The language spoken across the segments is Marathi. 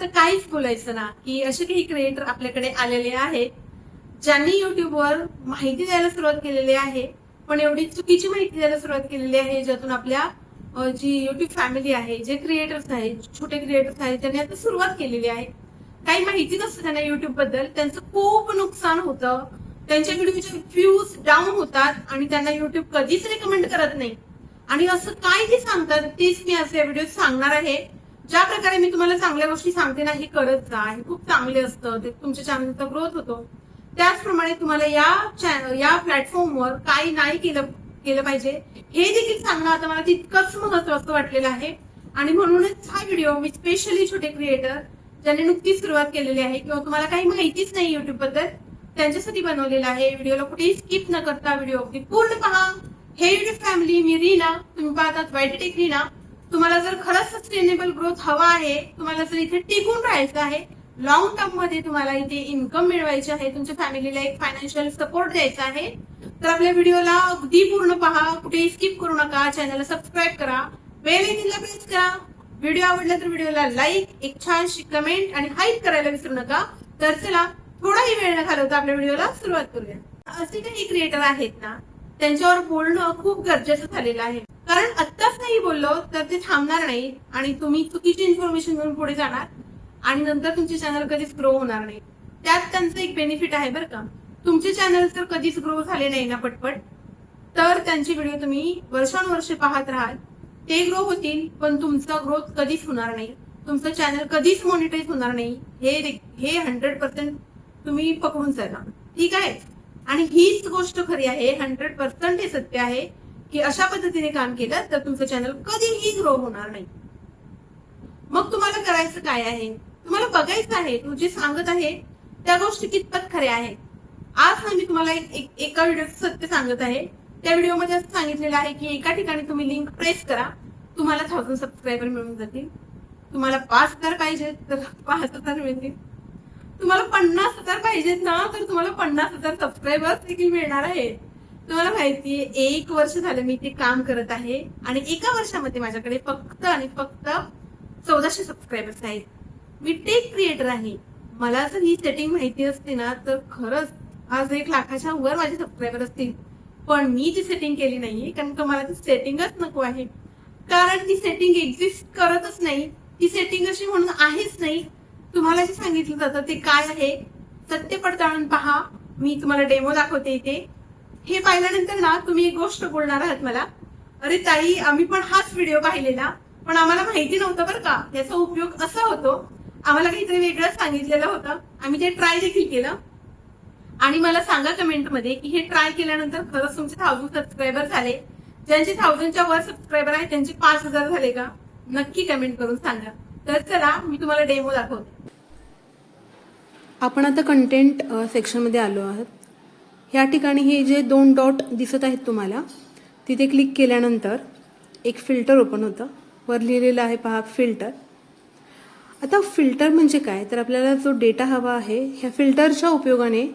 तर काहीच बोलायचं ना की असे काही क्रिएटर आपल्याकडे आलेले आहेत ज्यांनी युट्यूबवर माहिती द्यायला सुरुवात केलेली आहे, पण एवढी चुकीची माहिती द्यायला सुरुवात केलेली आहे ज्यातून आपल्या जी युट्यूब फॅमिली आहे, जे क्रिएटर्स आहेत, छोटे क्रिएटर्स आहेत, त्यांनी आता सुरुवात केलेली आहे. काही माहिती नसतं त्यांना युट्यूब बद्दल, त्यांचं खूप नुकसान होतं, त्यांच्या व्हिडिओचे व्ह्यूज डाऊन होतात आणि त्यांना युट्यूब कधीच रेकमेंड करत नाही. आणि असं काय ते सांगतात तेच मी आज या व्हिडिओत सांगणार आहे. ज्या प्रकारे मी तुम्हाला चांगल्या गोष्टी सांगते ना, हे करत जा, हे खूप चांगले असतं, ते तुमच्या चॅनलचा ग्रोथ होतो. त्याचप्रमाणे तुम्हाला या प्लॅटफॉर्मवर काही नाही केलं पाहिजे हे देखील सांगणं आता मला तितकंच महत्वाचं वाटलेलं आहे. आणि म्हणूनच हा व्हिडिओ मी स्पेशली छोटे क्रिएटर ज्यांनी नुकतीच सुरुवात केलेली आहे किंवा तुम्हाला काही माहितीच नाही युट्यूब बद्दल त्यांच्यासाठी बनवलेला आहे. व्हिडिओला कुठेही स्किप न करता व्हिडिओ अगदी पूर्ण पहा. हे युट्यूब फॅमिली, मी रीना, तुम्ही पाहतात वाईट टेक रीना. तुम्हाला जर खरंच सस्टेनेबल ग्रोथ हवा आहे, तुम्हाला जर इथे टिकून राहायचं आहे, लॉंग टर्म मध्ये तुम्हाला इथे इन्कम मिळवायची आहे, तुमच्या फॅमिलीला एक फायनान्शियल सपोर्ट द्यायचा आहे, तर आपल्या व्हिडिओला अगदी पूर्ण पहा, कुठेही स्किप करू नका. चॅनलला सबस्क्राईब करा, बेल आयकॉनला प्रेस करा. व्हिडिओ आवडला तर व्हिडिओला लाईक, एक छानशी कमेंट आणि हाईप करायला विसरू नका. तर चला थोडाही वेळ न घालवता आपल्या व्हिडिओला सुरुवात करूया. असे काही क्रिएटर आहेत ना, त्यांच्यावर बोलणं खूप गरजेचं झालेलं आहे, कारण आत्ताच नाही बोललो तर ते थांबणार नाही आणि तुम्ही चुकीची इन्फॉर्मेशन घेऊन पुढे जाणार आणि नंतर तुमचे चॅनल कधीच ग्रो होणार नाही. त्यात त्यांचं एक बेनिफिट आहे बरं का. तुमचे चॅनल जर कधीच ग्रो झाले नाही ना पटपट, तर त्यांचे व्हिडिओ तुम्ही वर्षानुवर्षे पाहत राहाल, ते ग्रो होतील, पण तुमचा ग्रोथ कधीच होणार नाही, तुमचं चॅनल कधीच मॉनिटाईज होणार नाही. हे 100% तुम्ही पकडून चला, ठीक आहे. आणि हीच गोष्ट खरी आहे, 100% हे सत्य आहे की अशा पद्धतीने काम केलं तर तुमचं चॅनल कधीही ग्रो होणार नाही. मग तुम्हाला करायचं काय आहे? तुम्हाला बघायचं आहे तू जे सांगत आहे त्या गोष्टी कितपत खऱ्या आहेत. आज ना मी तुम्हाला एका व्हिडिओचं सत्य सांगत आहे. त्या व्हिडिओमध्ये असं सांगितलेलं आहे की एका ठिकाणी तुम्ही लिंक प्रेस करा, तुम्हाला 1000 सबस्क्रायबर मिळून जातील. तुम्हाला 5000 पाहिजेत तर 5000 मिळतील. तुम्हाला 50,000 पाहिजेत ना, तर तुम्हाला 50,000 सबस्क्रायबर्स देखील मिळणार आहेत. तुम्हाला माहितीये 1 वर्ष झालं मी ते काम करत आहे आणि एका वर्षामध्ये माझ्याकडे फक्त आणि फक्त 1400 सबस्क्रायबर्स आहेत. मी टेक क्रिएटर आहे. मला जर ही सेटिंग माहिती असते ना, तर खरंच आज 1 लाखाच्या वर माझे सबस्क्रायबर असतील. पण मी ती सेटिंग केली नाहीये, कारण का मला ती सेटिंगच नको आहे. कारण ती सेटिंग एक्झिस्ट करतच नाही, ती सेटिंग अशी म्हणून आहेच नाही. तुम्हाला जे सांगितलं जातं ते काय आहे सत्य पडताळून पहा. मी तुम्हाला डेमो दाखवते इथे. हे पाहिल्यानंतर ना तुम्ही एक गोष्ट बोलणार आहात मला, अरे ताई आम्ही पण हाच व्हिडिओ पाहिलेला, पण आम्हाला माहिती नव्हतं बरं का याचा उपयोग असा होतो, आम्हाला काहीतरी वेगळं सांगितलेलं होतं, आम्ही ते ट्राय देखील केलं. आणि मला सांगा कमेंटमध्ये की हे ट्राय केल्यानंतर खरंच तुमचे 1000 सबस्क्रायबर झाले, ज्यांचे 1000च्या वर सबस्क्रायबर आहेत त्यांचे 5000 झाले का? नक्की कमेंट करून सांगा. तर चला मी तुम्हाला डेमो दाखवते. आपण आता कंटेंट सेक्शनमध्ये आलो आहोत. या ठिकाणी हे जे 2 डॉट दिसत आहेत तुम्हाला, तिथे क्लिक केल्यानंतर एक फिल्टर ओपन होतं. वर लिहिलेलं आहे पहा फिल्टर. आता फिल्टर म्हणजे काय, तर आपल्याला जो डेटा हवा आहे ह्या फिल्टरच्या उपयोगाने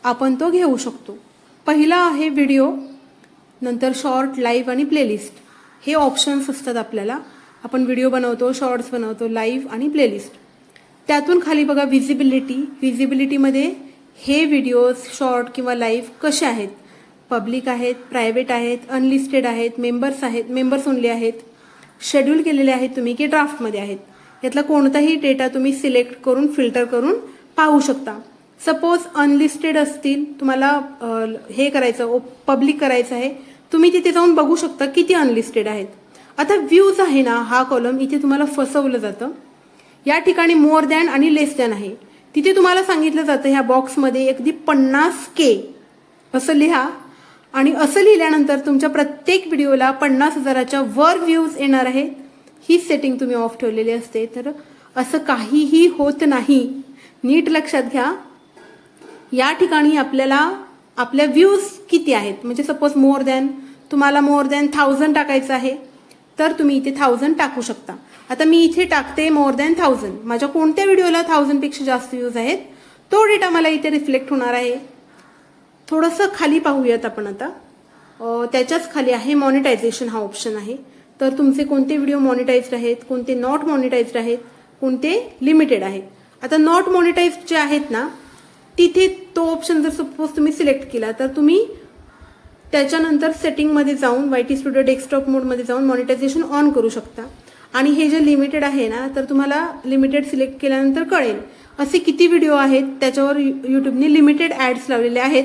आपण तो घेऊ शकतो. पहिला आहे व्हिडिओ, नंतर शॉर्ट, लाईव्ह आणि प्लेलिस्ट. हे ऑप्शन्स असतात आपल्याला. आपण व्हिडिओ बनवतो, शॉर्ट्स बनवतो, लाईव्ह आणि प्लेलिस्ट. त्यातून खाली बघा विजिबिलिटी. विजिबिलिटीमध्ये हे व्हिडिओज शॉर्ट किंवा लाईव्ह कसे आहेत, पब्लिक आहेत, प्रायव्हेट आहेत, अनलिस्टेड आहेत, मेंबर्स आहेत, मेंबर्स ओनली आहेत, शेड्यूल केलेले आहेत तुम्ही की ड्राफ्टमध्ये आहेत. यातला कोणताही डेटा तुम्ही सिलेक्ट करून फिल्टर करून पाहू शकता. सपोज अनलिस्टेड असतील, तुम्हाला हे करायचं पब्लिक करायचं आहे, तुम्ही तिथे जाऊन बघू शकता किती अनलिस्टेड आहेत. आता व्ह्यूज आहे ना, हा कॉलम इथे तुम्हाला फसवलं जातं. या ठिकाणी मोर दॅन आणि लेस दॅन आहे, तिथे तुम्हाला सांगितलं जातं ह्या बॉक्समध्ये अगदी 50K असं लिहा. आणि असं लिहिल्यानंतर तुमच्या प्रत्येक व्हिडिओला 50,000च्या वर व्ह्यूज येणार आहेत. ही सेटिंग तुम्ही ऑफ ठेवलेली असते. तर असं काहीही होत नाही, नीट लक्षात घ्या. या ठिकाणी आपल्याला आपल्या व्ह्यूज किती आहेत, म्हणजे सपोज मोर दॅन, तुम्हाला मोर दॅन 1000 टाकायचं आहे तर तुम्ही इथे 1000 टाकू शकता. आता मी इथे टाकते मोर दॅन 1000. माझ्या कोणत्या व्हिडिओला 1000 पेक्षा जास्त व्ह्यूज आहेत तो डेटा मला इथे रिफ्लेक्ट होणार आहे. थोडंसं खाली पाहूयात आपण आता. त्याच्याच खाली आहे मॉनिटायझेशन हा ऑप्शन आहे. तर तुमचे कोणते व्हिडिओ मॉनिटाइज्ड आहेत, कोणते नॉट मॉनिटाइज्ड आहेत, कोणते लिमिटेड आहेत. आता नॉट मॉनिटाईज जे आहेत ना, तिथे तो ऑप्शन जर सपोज तुम्ही सिलेक्ट केला तर तुम्ही त्याच्यानंतर सेटिंगमध्ये जाऊन वायटी स्टुडिओ डेस्कटॉप मोडमध्ये जाऊन मॉनिटायझेशन ऑन करू शकता. आणि हे जे लिमिटेड आहे ना, तर तुम्हाला लिमिटेड सिलेक्ट केल्यानंतर कळेल असे किती व्हिडिओ आहेत त्याच्यावर युट्यूबने लिमिटेड ॲड्स लावलेले आहेत.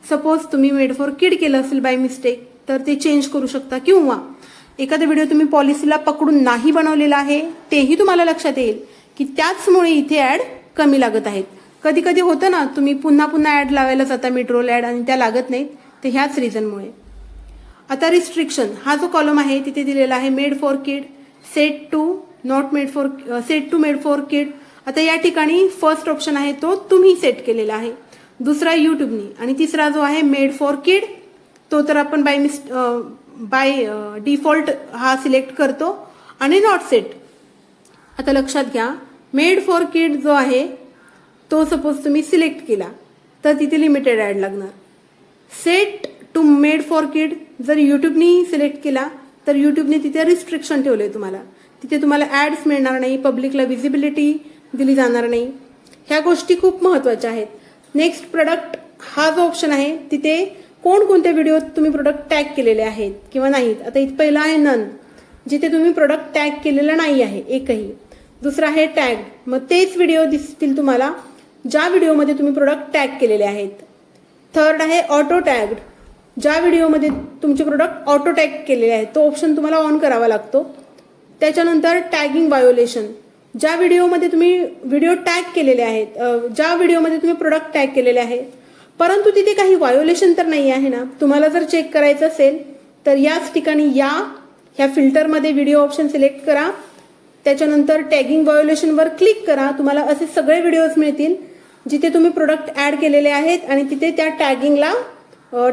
सपोज तुम्ही मेड फॉर किड केलं असेल बाय मिस्टेक तर ते चेंज करू शकता, किंवा एखादा व्हिडिओ तुम्ही पॉलिसीला पकडून नाही बनवलेला आहे तेही तुम्हाला लक्षात येईल की त्याचमुळे इथे ॲड कमी लागत आहेत. कधी कधी होतं ना, तुम्ही पुन्हा पुन्हा ॲड लावायला जाता मिडरोल ॲड आणि त्या लागत नाहीत, तर ह्याच रिझनमुळे. आता रिस्ट्रिक्शन हा जो कॉलम आहे तिथे दिलेला आहे made for kid, set to made for kid. आता या ठिकाणी फर्स्ट ऑप्शन आहे तो तुम्ही सेट केलेला आहे, दुसरा युट्यूबनी, आणि तिसरा जो आहे मेड फॉर किड तो तर आपण बाय डिफॉल्ट हा सिलेक्ट करतो आणि नॉट सेट. आता लक्षात घ्या, मेड फॉर किड जो आहे तो सपोज तुम्ही सिलेक्ट केला तर तिथे लिमिटेड ॲड लागणार. सेट टू मेड फॉर किड जर युट्यूबनी सिलेक्ट केला तर युट्यूबने तिथे रिस्ट्रिक्शन ठेवले तुम्हाला, तिथे तुम्हाला ॲड्स मिळणार नाही, पब्लिकला व्हिजिबिलिटी दिली जाणार नाही. ह्या गोष्टी खूप महत्त्वाच्या आहेत. नेक्स्ट प्रोडक्ट हा जो ऑप्शन आहे तिथे कोणकोणत्या व्हिडिओत तुम्ही प्रोडक्ट टॅग केलेले आहेत किंवा नाहीत. आता इथं पहिला आहे नन, जिथे तुम्ही प्रोडक्ट टॅग केलेलं नाही आहे एकही. दुसरा आहे टॅग, मग तेच व्हिडिओ दिसतील तुम्हाला ज्या व्हिडिओमध्ये तुम्ही प्रोडक्ट टॅग केलेले आहेत. थर्ड आहे ऑटो टॅग्ड, ज्या व्हिडिओमध्ये तुमचे प्रोडक्ट ऑटो टॅग केलेले आहेत तो ऑप्शन तुम्हाला ऑन करावा लागतो. त्याच्यानंतर टॅगिंग वायोलेशन, ज्या व्हिडिओमध्ये तुम्ही व्हिडिओ टॅग केलेले आहेत, ज्या व्हिडिओमध्ये तुम्ही प्रोडक्ट टॅग केलेले आहेत परंतु तिथे काही वायोलेशन तर नाही आहे ना, तुम्हाला जर चेक करायचं असेल तर याच ठिकाणी ह्या फिल्टरमध्ये व्हिडिओ ऑप्शन सिलेक्ट करा. त्याच्यानंतर टॅगिंग वायोलेशनवर क्लिक करा. तुम्हाला असे सगळे व्हिडिओज मिळतील जिथे तुम्ही प्रोडक्ट ॲड केलेले आहेत आणि तिथे त्या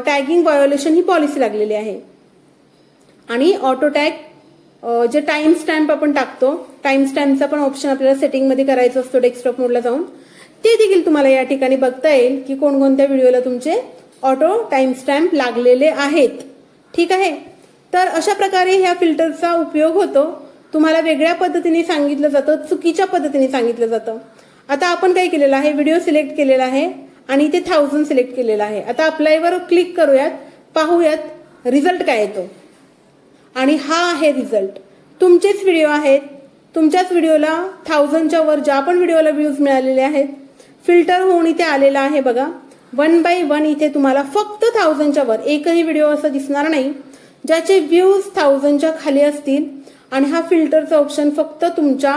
टॅगिंग वायोलेशन ही पॉलिसी लागलेली आहे. आणि ऑटो टॅग जे टाइम स्टॅम्प आपण टाकतो, टाइम स्टॅम्पचा पण ऑप्शन आपल्याला सेटिंगमध्ये करायचा असतो डेस्कटॉप मोडला जाऊन, ते देखील तुम्हाला या ठिकाणी बघता येईल की कोणकोणत्या व्हिडिओला तुमचे ऑटो टाइम स्टॅम्प लागलेले आहेत. ठीक आहे, तर अशा प्रकारे ह्या फिल्टरचा उपयोग होतो. तुम्हाला वेगळ्या पद्धतीने सांगितलं जातं, चुकीच्या पद्धतीने सांगितलं जातं. आता आपण काय केलेलं आहे, व्हिडिओ सिलेक्ट केलेला आहे आणि इथे 1000 सिलेक्ट केलेला आहे. आता अप्लायवर क्लिक करूयात, पाहूयात रिझल्ट काय येतो. आणि हा आहे रिझल्ट. तुमचेच व्हिडिओ आहेत, तुमच्याच व्हिडिओला 1000च्या वर ज्या पण व्हिडिओला व्ह्यूज मिळालेले आहेत फिल्टर होऊन इथे आलेला आहे बघा. 1 by 1 इथे तुम्हाला फक्त 1000च्या वर एकही व्हिडिओ असा दिसणार नाही ज्याचे व्ह्यूज 1000च्या खाली असतील. आणि हा फिल्टरचा ऑप्शन फक्त तुमच्या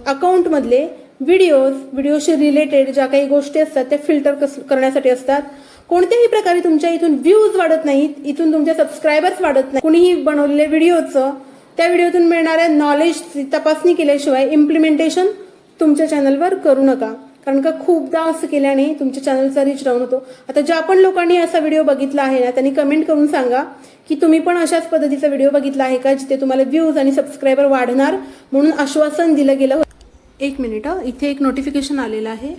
अकाउंटमधले व्हिडिओशी रिलेटेड ज्या काही गोष्टी असतात त्या फिल्टर करण्यासाठी असतात. कोणत्याही प्रकारे तुमच्या इथून व्ह्यूज वाढत नाहीत, इथून तुमचे सबस्क्रायबर्स वाढत नाही. कुणीही बनवलेल्या व्हिडिओचं त्या व्हिडिओतून मिळणाऱ्या नॉलेज तपासणी केल्याशिवाय इम्प्लिमेंटेशन तुमच्या चॅनलवर करू नका, कारण का खूपदा असं केल्याने तुमच्या चॅनलचा रीच डाऊन होतो. आता ज्या पण लोकांनी असा व्हिडिओ बघितला आहे ना त्यांनी कमेंट करून सांगा की तुम्ही पण अशाच पद्धतीचा व्हिडिओ बघितला आहे का जिथे तुम्हाला व्ह्यूज आणि सबस्क्रायबर वाढणार म्हणून आश्वासन दिलं गेलं. एक मिनिट, इथे एक नोटिफिकेशन आलेलं आहे.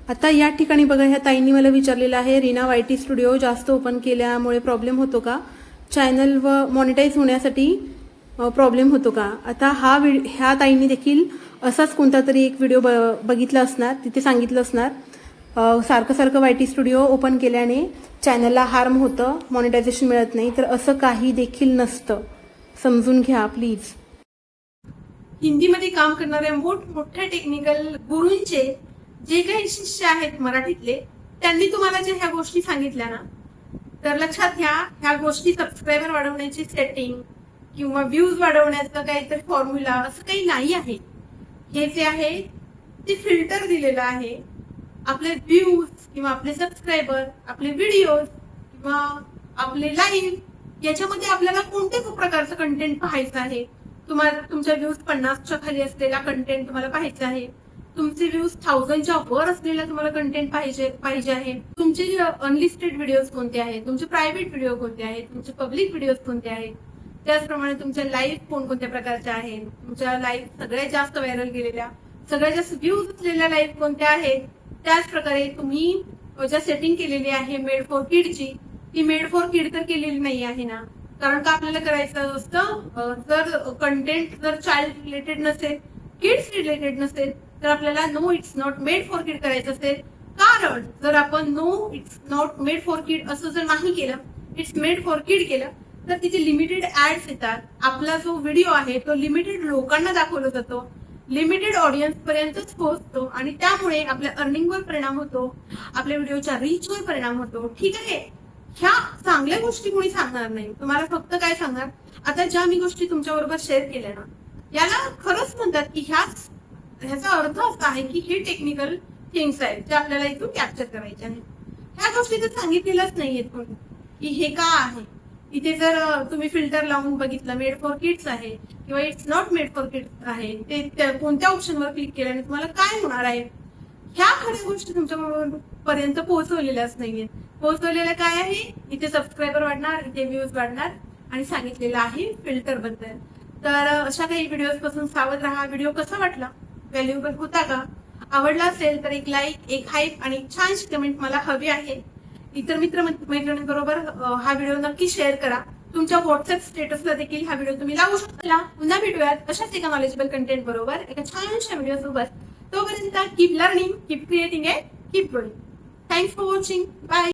आता या ठिकाणी बघा, ह्या ताईंनी मला विचारलेलं आहे, रीना वायटी स्टुडिओ जास्त ओपन केल्यामुळे प्रॉब्लेम होतो का, चॅनल व मॉनिटाईज होण्यासाठी प्रॉब्लेम होतो का. आता ह्या ताईंनी देखील असाच कोणता तरी एक व्हिडिओ बघितला असणार, तिथे सांगितलं असणार सारखं वायटी स्टुडिओ ओपन केल्याने चॅनलला हार्म होतं, मॉनिटायझेशन मिळत नाही. तर असं काही देखील नसतं, समजून घ्या प्लीज. हिंदीमध्ये काम करणाऱ्या मोठमोठ्या टेक्निकल गुरूंचे जे काही शिष्य आहेत मराठीतले, त्यांनी तुम्हाला जे ह्या गोष्टी सांगितल्या ना, तर लक्षात घ्या, ह्या गोष्टी सबस्क्रायबर वाढवण्याची सेटिंग किंवा व्ह्यूज वाढवण्याचं काहीतरी फॉर्म्युला असं काही नाही आहे. हे जे आहे ते फिल्टर दिलेलं आहे. आपले व्ह्यूज किंवा आपले सबस्क्रायबर, आपले व्हिडिओज किंवा आपले लाईव्ह याच्यामध्ये आपल्याला कोणत्या प्रकारचं कंटेंट पाहायचं आहे. तुम्हाला तुमच्या व्ह्यूज 50च्या खाली असलेला कंटेंट तुम्हाला पाहायचा आहे, तुमचे व्ह्यूज 1000च्या वर असलेला तुम्हाला कंटेंट पाहिजे आहे, तुमचे अनलिस्टेड व्हिडिओज कोणते आहेत, तुमचे प्रायव्हेट व्हिडिओ कोणते आहेत, तुमचे पब्लिक व्हिडिओज कोणते आहेत, त्याचप्रमाणे तुमच्या लाईव्ह कोणकोणत्या प्रकारच्या आहेत, तुमच्या लाईव्ह सगळ्यात जास्त व्हायरल गेलेल्या, सगळ्यात जास्त व्ह्यूज असलेल्या लाईव्ह कोणत्या आहेत. त्याच प्रकारे तुम्ही ज्या सेटिंग केलेली आहे मेड फॉर किडची, ती मेड फॉर किड तर केलेली नाही आहे ना, कारण का आपल्याला करायचं असतं जर कंटेंट जर चाइल्ड रिलेटेड नसेल, किड्स रिलेटेड नसेल, तर आपल्याला no it's not made for kid करायचं असेल. कारण जर आपण no it's not made for kid असं जर नाही केलं, इट्स मेड फॉर किड केलं, तर तिथे लिमिटेड ऍड्स येतात. आपला जो व्हिडिओ आहे तो लिमिटेड लोकांना दाखवला जातो, लिमिटेड ऑडियन्स पर्यंतच पोहोचतो आणि त्यामुळे आपल्या अर्निंगवर परिणाम होतो, आपल्या व्हिडिओच्या रीचवर परिणाम होतो. ठीक आहे, ह्या चांगल्या गोष्टी कोणी सांगणार नाही. तुम्हाला फक्त काय सांगणार, आता ज्या मी गोष्टी तुमच्याबरोबर शेअर केल्या ना, याला खरंच म्हणतात की ह्याचा अर्थ असा आहे की हे टेक्निकल थिंग्स आहेत जे आपल्याला इथून कॅप्चर करायचे आहेत. ह्या गोष्टी तर सांगितलेल्याच नाहीयेत कोणी की हे का आहे. इथे जर तुम्ही फिल्टर लावून बघितलं, मेड फॉर किड्स आहे किंवा it's not made for kids आहे, ते कोणत्या ऑप्शनवर क्लिक केल्याने तुम्हाला काय होणार आहे, ह्या खऱ्या गोष्टी तुमच्या पर्यंत पोहोचवलेल्याच नाहीये. पोहोचवलेलं काय आहे, इथे सबस्क्रायबर वाढणार, इथे व्ह्यूज वाढणार आणि सांगितलेलं आहे फिल्टर बद्दल. तर अशा काही व्हिडिओज पासून सावध राहा. व्हिडिओ कसा वाटला, व्हॅल्युएबल होता का, आवडला असेल तर एक लाईक, एक हाईप आणि एक छानशी कमेंट मला हवी आहे. इतर मैत्रिणींबरोबर हा व्हिडिओ नक्की शेअर करा. तुमच्या व्हॉट्सअप स्टेटसला देखील हा व्हिडिओ तुम्ही लावू शकता. पुन्हा भेटूयात अशाच एका नॉलेजेबल कंटेंट बरोबर एका छानशा व्हिडिओ सोबत. तोपर्यंत keep learning, keep creating and keep growing. Thanks for watching. Bye.